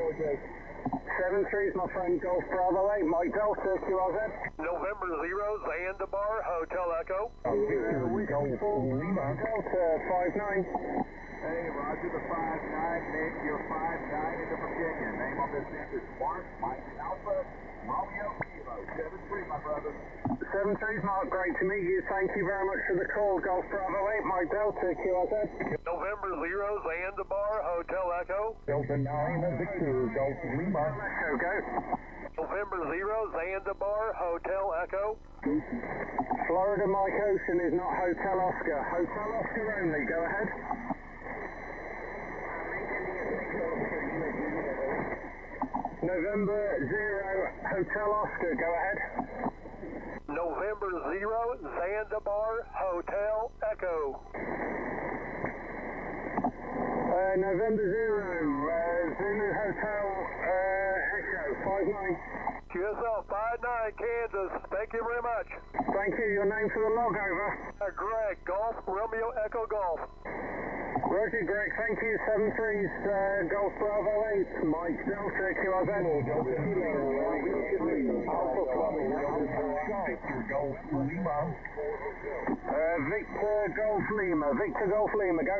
7-3 is my friend, Golf Bravo 8, Mike Delta, QRZ. November 0, Zanzibar, Hotel Echo. Delta 5-9. Hey, Roger, the 5-9, name your 5-9 into Virginia. Name on this end is Mark, Mike Alpha, Romeo Kilo. 7-3, my brother. 7-3 is Mark, great to meet you. Thank you very much for the call, Golf Bravo 8, Mike Delta, QRZ. November 0, Zanzibar, Hotel Echo. Delta 9, Victor, Golf Lima. Echo, go. November 0, Zanzibar, Hotel Echo. Florida Mike Ocean is not Hotel Oscar. Hotel Oscar only, go ahead. November 0, Hotel Oscar, go ahead. November 0, Zanzibar, Hotel Echo. November 0, Zulu Hotel Echo, 5-9. QSL 59, Kansas. Thank you very much. Thank you, your name for the log over. Greg, Golf, Romeo Echo Golf. Roger, Greg, thank you. 7-3's Golf Bravo 8, Mike Delta, QRZ. Victor Golf Lima, go.